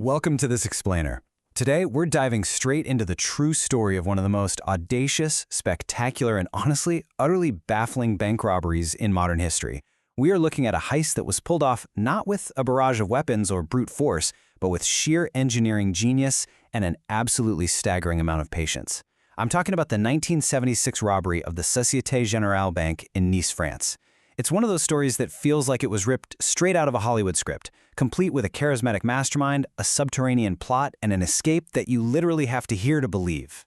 Welcome to This Explainer. Today, we're diving straight into the true story of one of the most audacious, spectacular, and honestly, utterly baffling bank robberies in modern history. We are looking at a heist that was pulled off not with a barrage of weapons or brute force, but with sheer engineering genius and an absolutely staggering amount of patience. I'm talking about the 1976 robbery of the Société Générale Bank in Nice, France. It's one of those stories that feels like it was ripped straight out of a Hollywood script, complete with a charismatic mastermind, a subterranean plot, and an escape that you literally have to hear to believe.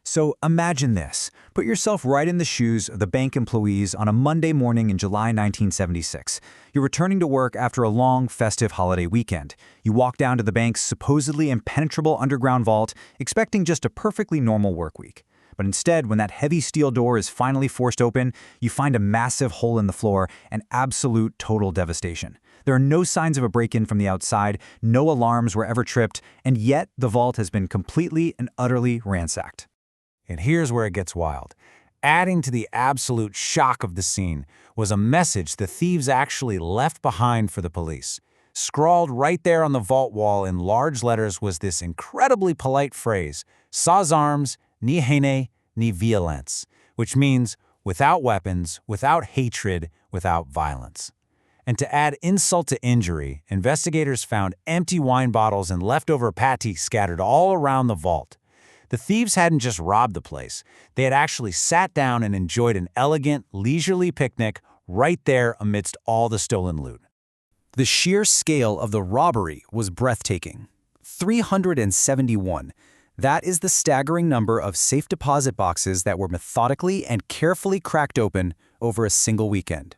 So imagine this. Put yourself right in the shoes of the bank employees on a Monday morning in July 1976. You're returning to work after a long, festive holiday weekend. You walk down to the bank's supposedly impenetrable underground vault, expecting just a perfectly normal work week. But instead, when that heavy steel door is finally forced open, you find a massive hole in the floor and absolute total devastation. There are no signs of a break-in from the outside, no alarms were ever tripped, and yet the vault has been completely and utterly ransacked. And here's where it gets wild. Adding to the absolute shock of the scene was a message the thieves actually left behind for the police. Scrawled right there on the vault wall in large letters was this incredibly polite phrase, sans armes, ni haine, ni violence, which means without weapons, without hatred, without violence. And to add insult to injury, investigators found empty wine bottles and leftover pâté scattered all around the vault. The thieves hadn't just robbed the place, they had actually sat down and enjoyed an elegant, leisurely picnic right there amidst all the stolen loot. The sheer scale of the robbery was breathtaking. 371. That is the staggering number of safe deposit boxes that were methodically and carefully cracked open over a single weekend.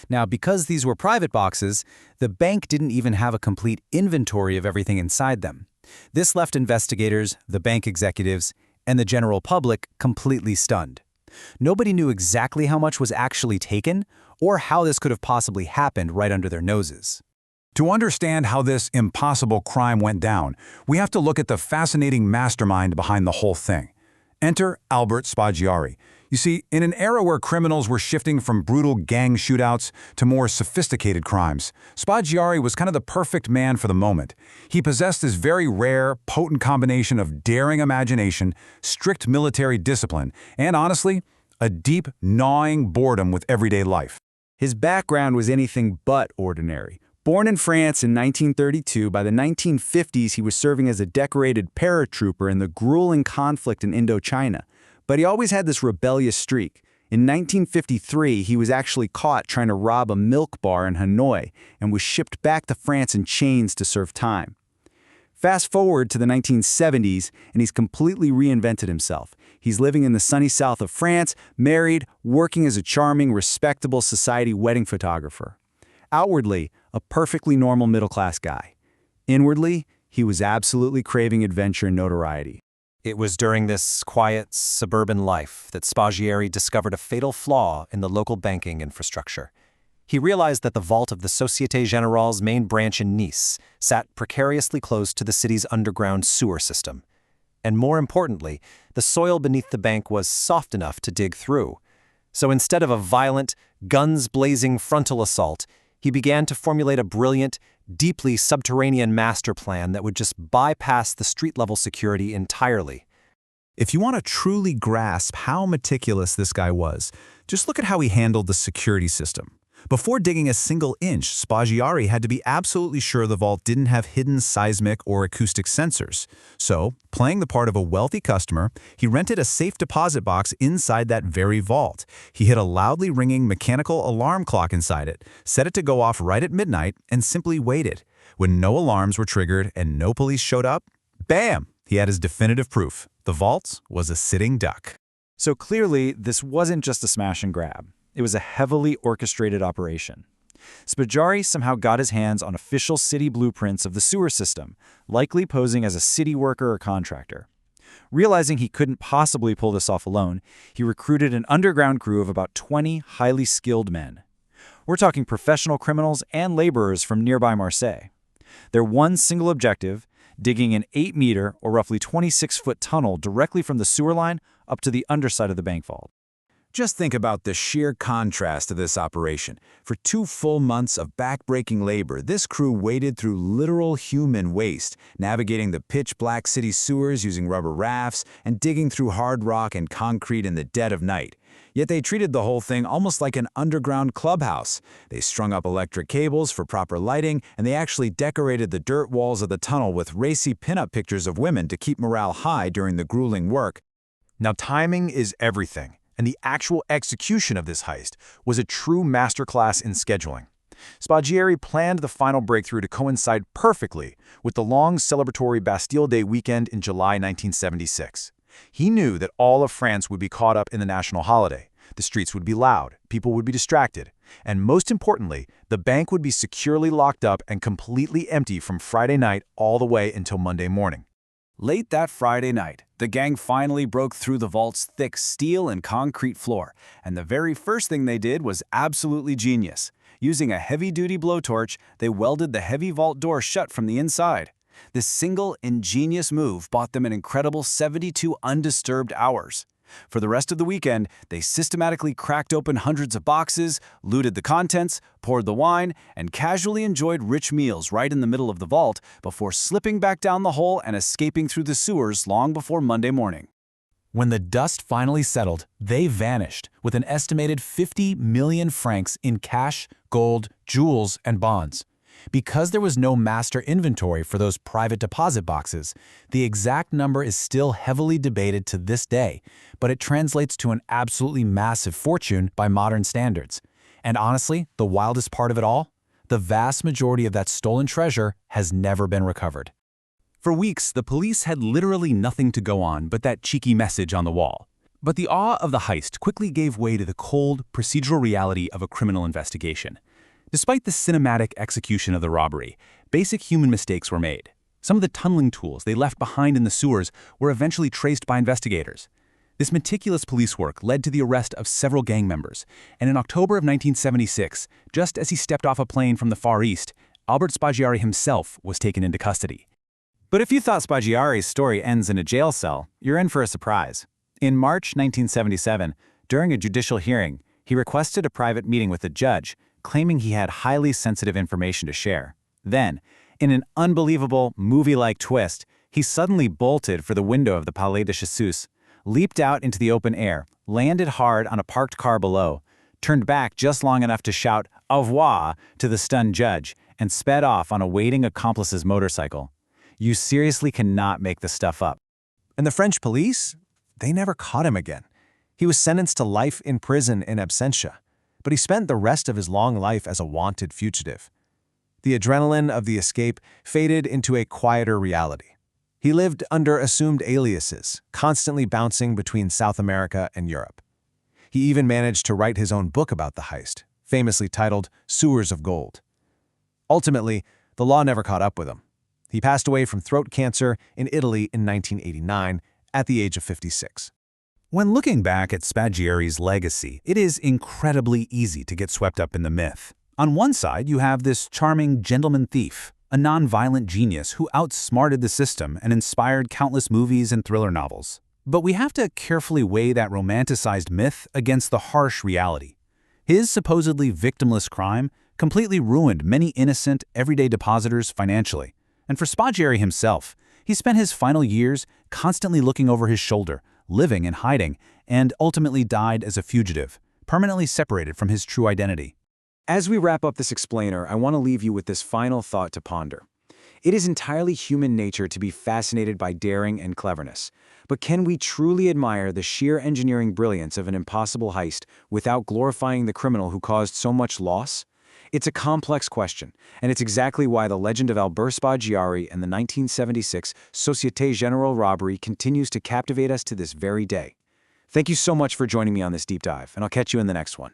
Now, because these were private boxes, the bank didn't even have a complete inventory of everything inside them. This left investigators, the bank executives, and the general public completely stunned. Nobody knew exactly how much was actually taken or how this could have possibly happened right under their noses. To understand how this impossible crime went down, we have to look at the fascinating mastermind behind the whole thing. Enter Albert Spaggiari. You see, in an era where criminals were shifting from brutal gang shootouts to more sophisticated crimes, Spaggiari was kind of the perfect man for the moment. He possessed this very rare, potent combination of daring imagination, strict military discipline, and honestly, a deep, gnawing boredom with everyday life. His background was anything but ordinary. Born in France in 1932, by the 1950s he was serving as a decorated paratrooper in the grueling conflict in Indochina. But he always had this rebellious streak. In 1953, he was actually caught trying to rob a milk bar in Hanoi and was shipped back to France in chains to serve time. Fast forward to the 1970s, and he's completely reinvented himself. He's living in the sunny south of France, married, working as a charming, respectable society wedding photographer. Outwardly, a perfectly normal middle-class guy. Inwardly, he was absolutely craving adventure and notoriety. It was during this quiet, suburban life that Spaggiari discovered a fatal flaw in the local banking infrastructure. He realized that the vault of the Société Générale's main branch in Nice sat precariously close to the city's underground sewer system. And more importantly, the soil beneath the bank was soft enough to dig through. So instead of a violent, guns-blazing frontal assault, he began to formulate a brilliant, deeply subterranean master plan that would just bypass the street-level security entirely. If you want to truly grasp how meticulous this guy was, just look at how he handled the security system. Before digging a single inch, Spaggiari had to be absolutely sure the vault didn't have hidden seismic or acoustic sensors. So, playing the part of a wealthy customer, he rented a safe deposit box inside that very vault. He hid a loudly ringing mechanical alarm clock inside it, set it to go off right at midnight, and simply waited. When no alarms were triggered and no police showed up, bam! He had his definitive proof. The vault was a sitting duck. So clearly, this wasn't just a smash and grab. It was a heavily orchestrated operation. Spaggiari somehow got his hands on official city blueprints of the sewer system, likely posing as a city worker or contractor. Realizing he couldn't possibly pull this off alone, he recruited an underground crew of about 20 highly skilled men. We're talking professional criminals and laborers from nearby Marseille. Their one single objective, digging an 8-meter or roughly 26-foot tunnel directly from the sewer line up to the underside of the bank vault. Just think about the sheer contrast of this operation. For 2 full months of back-breaking labor, this crew waded through literal human waste, navigating the pitch-black city sewers using rubber rafts and digging through hard rock and concrete in the dead of night. Yet they treated the whole thing almost like an underground clubhouse. They strung up electric cables for proper lighting, and they actually decorated the dirt walls of the tunnel with racy pinup pictures of women to keep morale high during the grueling work. Now, timing is everything, and the actual execution of this heist was a true masterclass in scheduling. Spaggiari planned the final breakthrough to coincide perfectly with the long celebratory Bastille Day weekend in July 1976. He knew that all of France would be caught up in the national holiday. The streets would be loud, people would be distracted, and most importantly, the bank would be securely locked up and completely empty from Friday night all the way until Monday morning. Late that Friday night, the gang finally broke through the vault's thick steel and concrete floor, and the very first thing they did was absolutely genius. Using a heavy-duty blowtorch, they welded the heavy vault door shut from the inside. This single, ingenious move bought them an incredible 72 undisturbed hours. For the rest of the weekend, they systematically cracked open hundreds of boxes, looted the contents, poured the wine, and casually enjoyed rich meals right in the middle of the vault before slipping back down the hole and escaping through the sewers long before Monday morning. When the dust finally settled, they vanished with an estimated 50 million francs in cash, gold, jewels, and bonds. Because there was no master inventory for those private deposit boxes, the exact number is still heavily debated to this day, but it translates to an absolutely massive fortune by modern standards. And honestly, the wildest part of it all? The vast majority of that stolen treasure has never been recovered. For weeks, the police had literally nothing to go on but that cheeky message on the wall. But the awe of the heist quickly gave way to the cold, procedural reality of a criminal investigation. Despite the cinematic execution of the robbery, basic human mistakes were made. Some of the tunneling tools they left behind in the sewers were eventually traced by investigators. This meticulous police work led to the arrest of several gang members, and in October of 1976, just as he stepped off a plane from the Far East, Albert Spaggiari himself was taken into custody. But if you thought Spaggiari's story ends in a jail cell, you're in for a surprise. In March 1977, during a judicial hearing, he requested a private meeting with the judge, claiming he had highly sensitive information to share. Then, in an unbelievable, movie-like twist, he suddenly bolted for the window of the Palais de Justice, leaped out into the open air, landed hard on a parked car below, turned back just long enough to shout "au revoir" to the stunned judge, and sped off on a waiting accomplice's motorcycle. You seriously cannot make this stuff up. And the French police? They never caught him again. He was sentenced to life in prison in absentia, but he spent the rest of his long life as a wanted fugitive. The adrenaline of the escape faded into a quieter reality. He lived under assumed aliases, constantly bouncing between South America and Europe. He even managed to write his own book about the heist, famously titled Sewers of Gold. Ultimately, the law never caught up with him. He passed away from throat cancer in Italy in 1989 at the age of 56. When looking back at Spaggiari's legacy, it is incredibly easy to get swept up in the myth. On one side, you have this charming gentleman thief, a non-violent genius who outsmarted the system and inspired countless movies and thriller novels. But we have to carefully weigh that romanticized myth against the harsh reality. His supposedly victimless crime completely ruined many innocent, everyday depositors financially. And for Spaggiari himself, he spent his final years constantly looking over his shoulder, living in hiding, and ultimately died as a fugitive, permanently separated from his true identity. As we wrap up this explainer, I want to leave you with this final thought to ponder. It is entirely human nature to be fascinated by daring and cleverness, but can we truly admire the sheer engineering brilliance of an impossible heist without glorifying the criminal who caused so much loss? It's a complex question, and it's exactly why the legend of Albert Spaggiari and the 1976 Société Générale robbery continues to captivate us to this very day. Thank you so much for joining me on this deep dive, and I'll catch you in the next one.